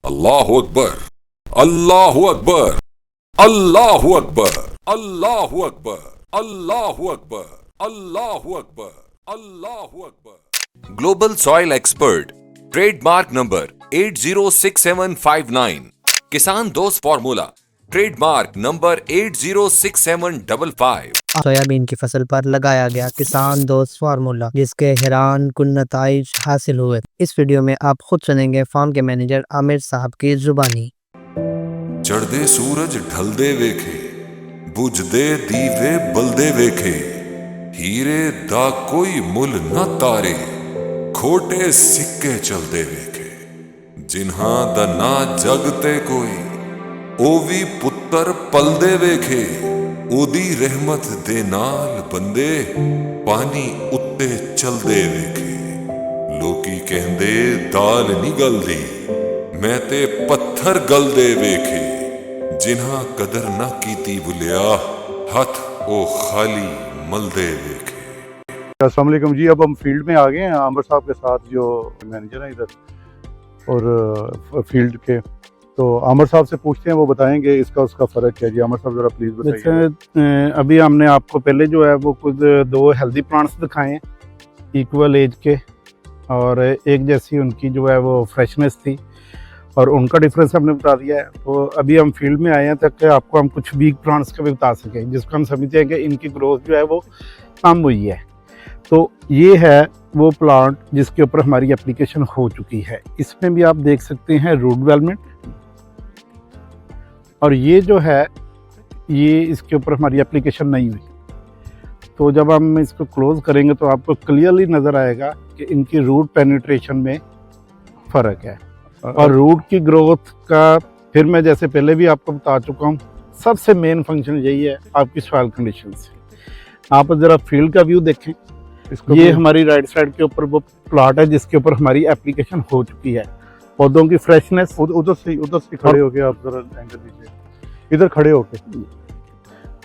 अल्लाहु अकबर, अल्लाहु अकबर, अल्लाहु अकबर, अल्लाहु अकबर, अल्लाहु अकबर, अल्लाहु अकबर, अल्लाहु Akbar. Global soil expert, trademark number 806759। किसान दोस्त फॉर्मूला, ट्रेडमार्क नंबर 806755। सोयाबीन की फसल पर लगाया गया किसान दोस्त फार्मूला, जिसके हैरान कुन नताइज हासिल हुए। इस वीडियो में आप खुद सुनेंगे फार्म के मैनेजर आमिर साहब की जुबानी। चढ़दे सूरज ढलदे वेखे, बुझदे दीवे बलदे वेखे, हीरे दा कोई मुल न तारे, खोटे सिक्के चलदे वेखे। जिन्हां दा ना जगते कोई, ओ भी पुत्तर पलदे वेखे। ओदी रहमत दे नाल बंदे, पानी उत्ते चलदे वेखे। लोकी कहंदे दाल नी गलदी, मैं ते पत्थर गलदे वेखे। जिन्हां कदर ना कीती बुलिया, हथ ओ खाली मलदे वेखे। अस्सलाम वालेकुम जी। अब हम फील्ड में आ गए हैं आमिर साहब के साथ, जो मैनेजर हैं इधर और फील्ड के। तो आमिर साहब से पूछते हैं, वो बताएंगे इसका उसका फ़र्क है। जी आमिर साहब ज़रा प्लीज़ बताइए। जैसे अभी हमने आपको पहले जो है वो कुछ दो हेल्दी प्लांट्स दिखाए हैं इक्वल एज के, और एक जैसी उनकी जो है वो फ्रेशनेस थी और उनका डिफरेंस हमने बता दिया है। तो अभी हम फील्ड में आए हैं ताकि आपको हम कुछ वीक प्लांट्स का भी बता सकें, जिसको हम समझते हैं कि इनकी ग्रोथ जो है वो कम हुई है। तो ये है वो प्लांट जिसके ऊपर हमारी एप्लीकेशन हो चुकी है। इसमें भी आप देख सकते हैं रूट डेवलपमेंट, और ये जो है ये इसके ऊपर हमारी एप्लीकेशन नहीं हुई। तो जब हम इसको क्लोज करेंगे तो आपको क्लियरली नज़र आएगा कि इनकी रूट पेनिट्रेशन में फ़र्क है। और रूट की ग्रोथ का फिर मैं जैसे पहले भी आपको बता चुका हूँ, सबसे मेन फंक्शन यही है आपकी सॉइल कंडीशंस। आप ज़रा फील्ड का व्यू देखें। ये हमारी राइट साइड के ऊपर वो प्लॉट है जिसके ऊपर हमारी एप्लीकेशन हो चुकी है। पौधों की फ्रेशनेस उधर से खड़े होके आप जरा एंगल दीजिए, इधर खड़े होके।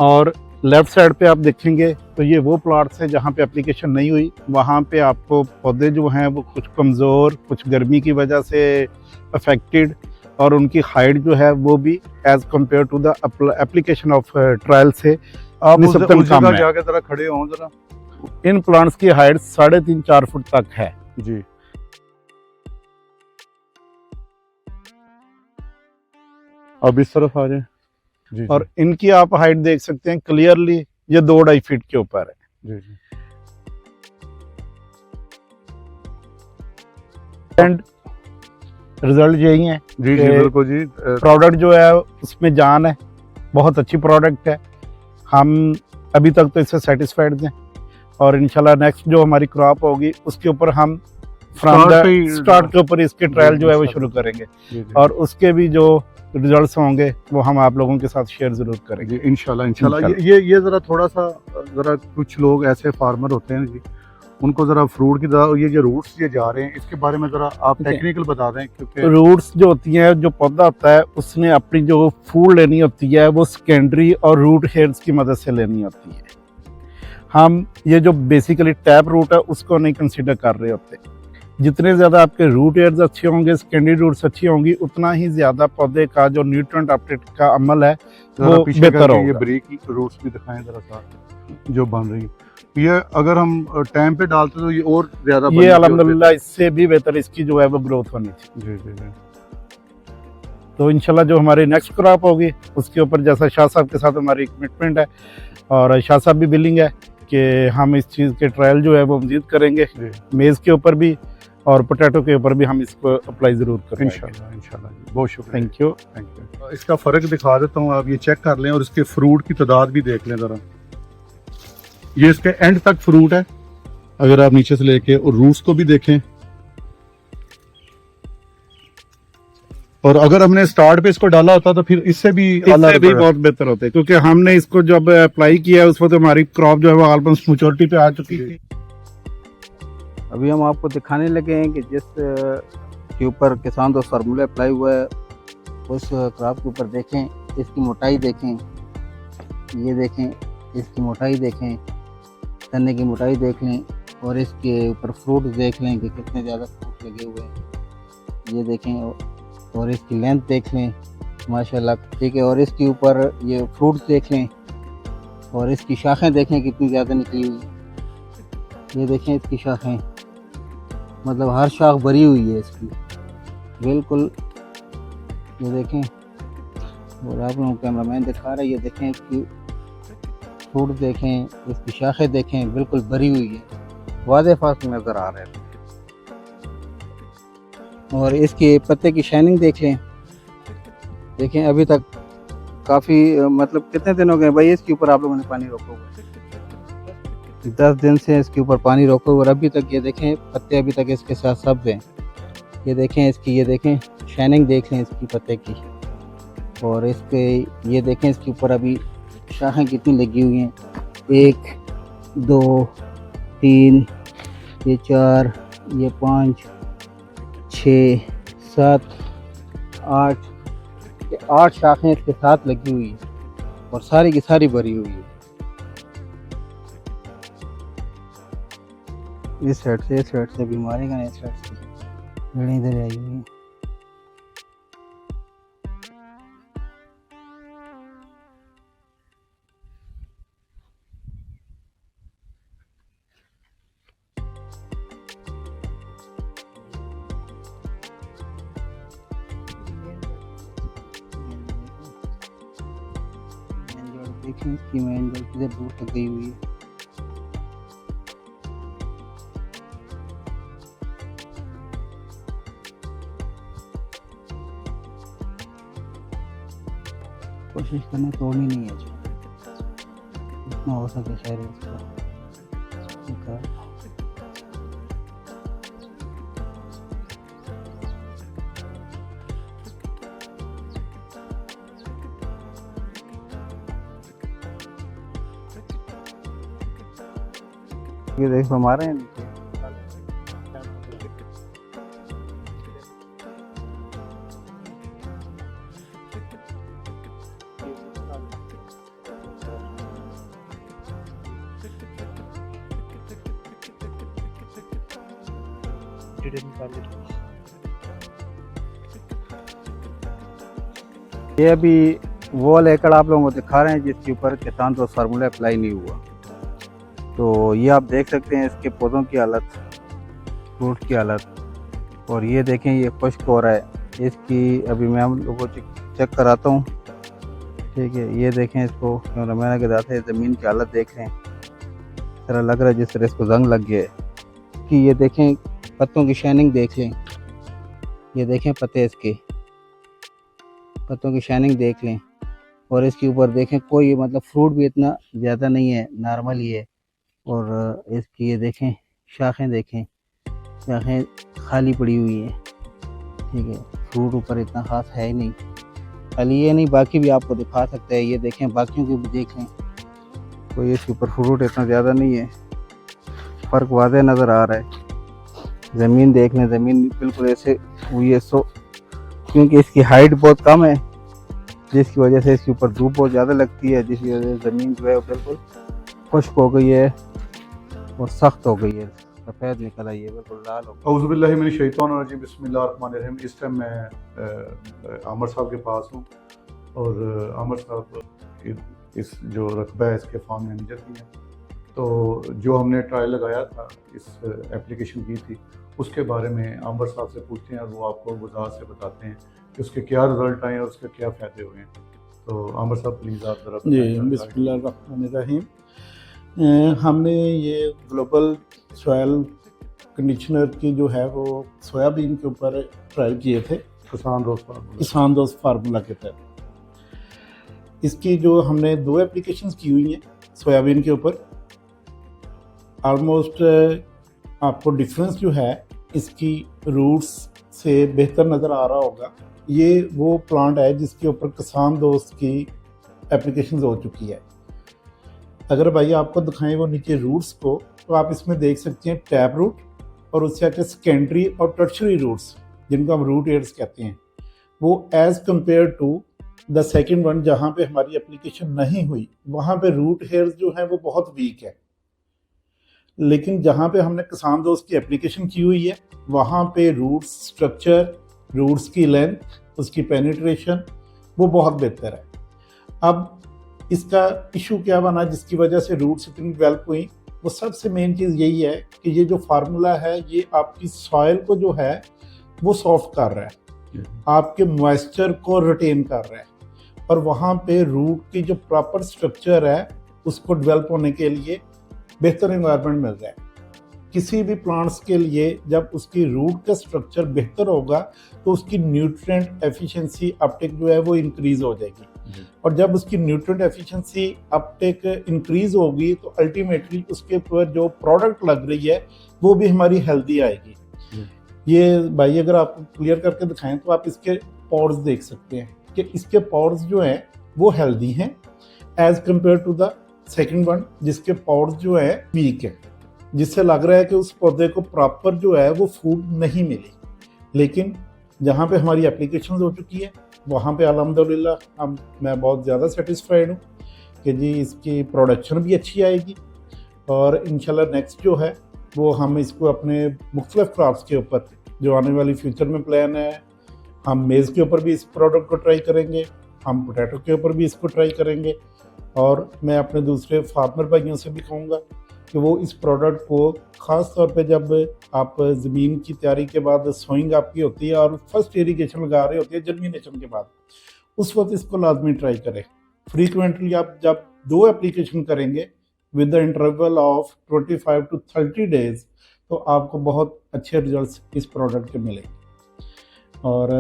और लेफ्ट साइड पे आप देखेंगे तो ये वो प्लॉट्स हैं जहाँ पे एप्लीकेशन नहीं हुई। वहाँ पे आपको पौधे जो हैं वो कुछ कमज़ोर, कुछ गर्मी की वजह से अफेक्टेड, और उनकी हाइट जो है वो भी as compare to the application of trial से आप उस कम जगह है। जाके जरा खड़े हों जरा। इन प्लांट्स की हाइट 3.5-4 फुट तक है जी। अब इस तरफ आ जाए जी। और इनकी आप हाइट देख सकते हैं क्लियरली, ये 2-2.5 फीट के ऊपर है जी जी। एंड रिजल्ट यही है जी जी बिल्कुल जी। प्रोडक्ट जो है उसमें जान है, बहुत अच्छी प्रोडक्ट है। हम अभी तक तो इससे सेटिस्फाइड हैं और इंशाल्लाह नेक्स्ट जो हमारी क्रॉप होगी उसके ऊपर हम फ्रॉम द स्टार्ट के ऊपर इसके ट्रायल जो है वो शुरू करेंगे। जी जी। और उसके भी जो रिजल्ट्स होंगे वो हम आप लोगों के साथ शेयर जरूर करेंगे इंशाल्लाह। ये जरा थोड़ा सा, जरा कुछ लोग ऐसे फार्मर होते हैं जी, उनको जरा फ्रूट की तरह ये जो रूट्स ये जा रहे हैं, इसके बारे में जरा आप टेक्निकल बता दें। क्योंकि रूट्स जो होती हैं, जो पौधा होता है उसने अपनी जो फूड लेनी होती है वो सेकेंडरी और रूट हेयर्स की मदद से लेनी होती है। हम ये जो बेसिकली टैप रूट है उसको नहीं कंसीडर कर रहे होते। जितने ज़्यादा आपके रूट एयर्स अच्छे होंगे, सेकेंडरी रूट्स अच्छी होंगी, उतना ही ज़्यादा पौधे का जो न्यूट्रिएंट अपटेक का अमल है वो बेहतर होगा। ये ब्रेक रूट्स भी दिखाएं जरा साथ जो बन रही है। ये अगर हम टाइम पे डालते तो ये और ज़्यादा, ये अल्हम्दुलिल्लाह इससे भी बेहतर इसकी जो है वो ग्रोथ होनी थी। जी जी जी। तो इंशाल्लाह जो हमारी नेक्स्ट क्रॉप होगी उसके ऊपर जैसा शाह साहब के साथ हमारी कमिटमेंट है, और शाह साहब भी विलिंग है कि हम इस चीज़ के ट्रायल जो है वो मज़ीद करेंगे। मेज़ के ऊपर भी और पोटैटो के ऊपर भी हम इसको अप्लाई ज़रूर करेंगे इंशाल्लाह इंशाल्लाह जी। बहुत शुक्रिया, थैंक यू। Thank you. इसका फ़र्क दिखा देता हूँ, आप ये चेक कर लें और इसके फ्रूट की तादाद भी देख लें ज़रा। ये इसके एंड तक फ्रूट है, अगर आप नीचे से लेके, और रूट्स को भी देखें। और अगर हमने स्टार्ट पे इसको डाला होता तो फिर इससे भी बहुत बेहतर होते हैं, क्योंकि हमने इसको जब अप्लाई किया उस वक्त हमारी क्रॉप जो है वो ऑलमोस्ट मैच्योरिटी पे आ चुकी थी। अभी हम आपको दिखाने लगे हैं कि जिस के ऊपर किसान दोस्त फार्मूला अप्लाई हुआ है उस क्रॉप के ऊपर देखें, इसकी मोटाई देखें, ये देखें, इसकी मोटाई देखें, तने की मोटाई देख लें, और इसके ऊपर फ्रूट देख लें कि कितने ज़्यादा फ्रूट लगे हुए हैं। ये देखें, और इसकी लेंथ देख लें माशाल्लाह, ठीक है। और इसके ऊपर ये फ्रूट्स देख लें और इसकी शाखें देखें कितनी ज़्यादा निकली हुई है। ये देखें इसकी शाखें, मतलब हर शाख भरी हुई है इसकी बिल्कुल। ये देखें, और आप लोगों को कैमरामैन दिखा रहा है, ये देखें इसकी फ्रूट देखें, इसकी शाखें देखें, बिल्कुल भरी हुई है, वाज़े फासल नज़र आ रहे हैं। और इसके पत्ते की शाइनिंग देख लें, देखें अभी तक काफ़ी मतलब कितने दिन हो गए भाई इसके ऊपर आप लोगों ने पानी रोका हुआ? 10 दिन से इसके ऊपर पानी रोका हुआ और अभी तक ये देखें पत्ते अभी तक इसके साथ सब्ज हैं। ये देखें इसकी, ये देखें शाइनिंग देख लें इसकी पत्ते की। और इसके ये देखें इसके ऊपर अभी शाखें कितनी लगी हुई हैं, 1 2 3 ये 4 ये 5 6 7 8 ये 8 शाखें इसके साथ लगी हुई है और सारी की सारी भरी हुई है। इस साइड से बीमारी का, इस साइड से जड़ें इधर आई हुई हैं। देखें इसकी मेन जड़ किधर दूर तक गई हुई है। कोशिश करना तोड़नी नहीं है, जितना हो सके खैर इसका। ये देखो हमारे हैं नीचे। ये अभी वो लेकर आप लोगों को दिखा रहे हैं जिसके ऊपर किसान दोस्त फार्मूला अप्लाई नहीं हुआ। तो ये आप देख सकते हैं इसके पौधों की हालत, फ्रूट की हालत। और ये देखें ये खुश्क हो रहा है इसकी, अभी मैं हम लोगों को चेक कराता हूँ, ठीक है। ये देखें इसको कैमरामैन के साथ है, ज़मीन की हालत देख रहे हैं, इस तरह लग रहा है जिस तरह इसको जंग लग गया है कि। ये देखें पत्तों की शाइनिंग देख लें, ये देखें पत्ते इसके, पत्तों की शाइनिंग देख लें। और इसके ऊपर देखें कोई मतलब फ्रूट भी इतना ज़्यादा नहीं है, नॉर्मल ही है। और इसकी ये देखें शाखें देखें, शाखें खाली पड़ी हुई है, ठीक है। फ्रूट ऊपर इतना ख़ास है ही नहीं, खाली ये नहीं बाकी भी आपको दिखा सकते हैं। ये देखें बाकियों को भी देख लें, कोई इसके ऊपर फ्रूट इतना ज़्यादा नहीं है, फ़र्क वाज़े नज़र आ रहा है। ज़मीन देख लें, ज़मीन बिल्कुल ऐसे हुई है क्योंकि इसकी हाइट बहुत कम है, जिसकी वजह से इसके ऊपर धूप बहुत ज़्यादा लगती है, जिसकी वजह से ज़मीन जो है वो बिल्कुल खुश्क हो गई है और सख्त हो गई है, सफ़ेद निकल आई है, बिल्कुल लाल हो गई। औज़ु बिल्लाहि मिनश शैतानिर रजीम, बिस्मिल्लाहिर रहमानिर रहीम। इस टाइम मैं आमिर साहब के पास हूँ और आमिर साहब इस जो रकबा है इसके फार्म मैनेजर की है। तो जो हमने ट्रायल लगाया था, इस एप्लीकेशन की थी, उसके बारे में आमिर साहब से पूछते हैं और वो आपको वज़ाहत से बताते हैं कि उसके क्या रिज़ल्ट आए और उसके क्या फ़ायदे हुए हैं। तो आमिर साहब प्लीज़ आप ज़रा जी, बिस्मिल्लाहिर्रहमानिर्रहीम। हमने ये ग्लोबल सॉयल कंडीशनर की जो है वो सोयाबीन के ऊपर ट्रायल किए थे, किसान दोस्त फार्मूला के तहत। इसकी जो हमने 2 एप्लीकेशंस की हुई हैं सोयाबीन के ऊपर, ऑलमोस्ट आपको डिफरेंस जो है इसकी रूट्स से बेहतर नज़र आ रहा होगा। ये वो प्लांट है जिसके ऊपर किसान दोस्त की एप्लीकेशंस हो चुकी है। अगर भाई आपको दिखाएं वो नीचे रूट्स को, तो आप इसमें देख सकते हैं टैप रूट और उससे आके सेकेंडरी और टर्शरी रूट्स, जिनको हम रूट एयर्स कहते हैं, वो as compare to the second one जहाँ पे हमारी एप्लीकेशन नहीं हुई, वहाँ पे रूट हेयर्स जो हैं वो बहुत वीक है। लेकिन जहाँ पे हमने किसान दोस्त की एप्लीकेशन की हुई है, वहाँ पे रूट स्ट्रक्चर रूट्स की लेंथ, उसकी पेनिट्रेशन वो बहुत बेहतर है। अब इसका इशू क्या बना जिसकी वजह से रूट्स इतनी डेवलप हुई, वो सबसे मेन चीज़ यही है कि ये जो फार्मूला है ये आपकी सॉइल को जो है वो सॉफ्ट कर रहा है, आपके मॉइस्चर को रिटेन कर रहा है, और वहाँ पे रूट की जो प्रॉपर स्ट्रक्चर है उसको डेवलप होने के लिए बेहतर एनवायरनमेंट मिल रहा है। किसी भी प्लांट्स के लिए जब उसकी रूट का स्ट्रक्चर बेहतर होगा तो उसकी न्यूट्रिएंट एफिशिएंसी अपटेक जो है वो इंक्रीज हो जाएगी, और जब उसकी न्यूट्रिएंट एफिशिएंसी अपटेक इंक्रीज होगी तो अल्टीमेटली उसके ऊपर जो प्रोडक्ट लग रही है वो भी हमारी हेल्दी आएगी। ये भाई अगर आपको क्लियर करके दिखाएं तो आप इसके पॉड्स देख सकते हैं कि इसके पॉड्स जो हैं वो हेल्दी हैं as compare to the second one जिसके पॉड्स जो है वीक है, जिससे लग रहा है कि उस पौधे को प्रॉपर जो है वो फूड नहीं मिली। लेकिन जहाँ पे हमारी एप्लीकेशन हो चुकी है वहाँ पे अल्हम्दुलिल्लाह मैं बहुत ज़्यादा सेटिस्फाइड हूँ कि जी इसकी प्रोडक्शन भी अच्छी आएगी, और इंशाल्लाह नेक्स्ट जो है वो हम इसको अपने मुख्तलिफ क्रॉप्स के ऊपर जो आने वाली फ्यूचर में प्लान है, हम मेज़ के ऊपर भी इस प्रोडक्ट को ट्राई करेंगे, हम पोटैटो के ऊपर भी इसको ट्राई करेंगे, और मैं अपने दूसरे फार्मर भाइयों से भी कहूँगा कि वो इस प्रोडक्ट को ख़ास तौर पे जब आप ज़मीन की तैयारी के बाद सोइंग आपकी होती है और फर्स्ट इरिगेशन लगा रहे होती है जर्मिनेशन के बाद, उस वक्त इसको लाजमी ट्राई करें। फ्रीक्वेंटली आप जब 2 एप्लीकेशन करेंगे with the interval of 25 to 30 days तो आपको बहुत अच्छे रिजल्ट्स इस प्रोडक्ट के मिलेंगे। और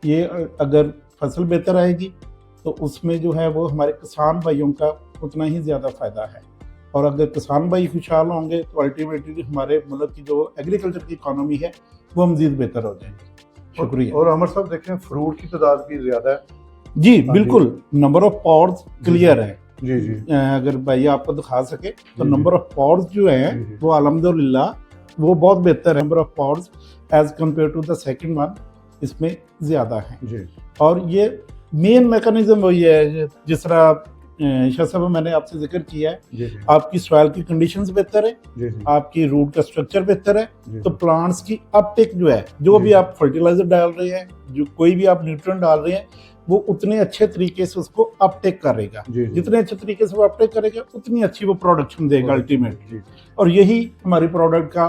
ये अगर फसल बेहतर आएगी तो उसमें जो है वो हमारे किसान भाइयों का उतना ही ज़्यादा फ़ायदा है, और अगर किसान भाई खुशहाल होंगे तो अल्टीमेटली हमारे मुल्क की जो एग्रीकल्चर की इकॉनमी है वो मज़ीद बेहतर हो जाएगी। शुक्रिया। और अमर साहब देखें फ्रूट की तादाद भी ज़्यादा है जी बिल्कुल, नंबर ऑफ पॉड्स क्लियर है जी जी। अगर भाई आपको दिखा सके तो नंबर ऑफ पॉड्स जो है वो अल्हम्दुलिल्लाह वो बहुत बेहतर है। Number of pods as compare to the second one इसमें ज़्यादा है जी। और ये मेन मैकेनिज्म वही है जिस तरह शाह साहब मैंने आपसे जिक्र किया है, जी जी। आपकी सॉइल की कंडीशंस बेहतर है, जी जी। आपकी रूट का स्ट्रक्चर बेहतर है, जी। तो प्लांट्स की अपटेक जो है जो जी। भी आप फर्टिलाइजर डाल रहे हैं, जो कोई भी आप न्यूट्रिएंट डाल रहे हैं, वो उतने अच्छे तरीके से उसको अपटेक करेगा। जी जी। जितने अच्छे तरीके से वो अपटेक करेगा उतनी अच्छी वो प्रोडक्शन देगा अल्टीमेटली। जी। और यही हमारी प्रोडक्ट का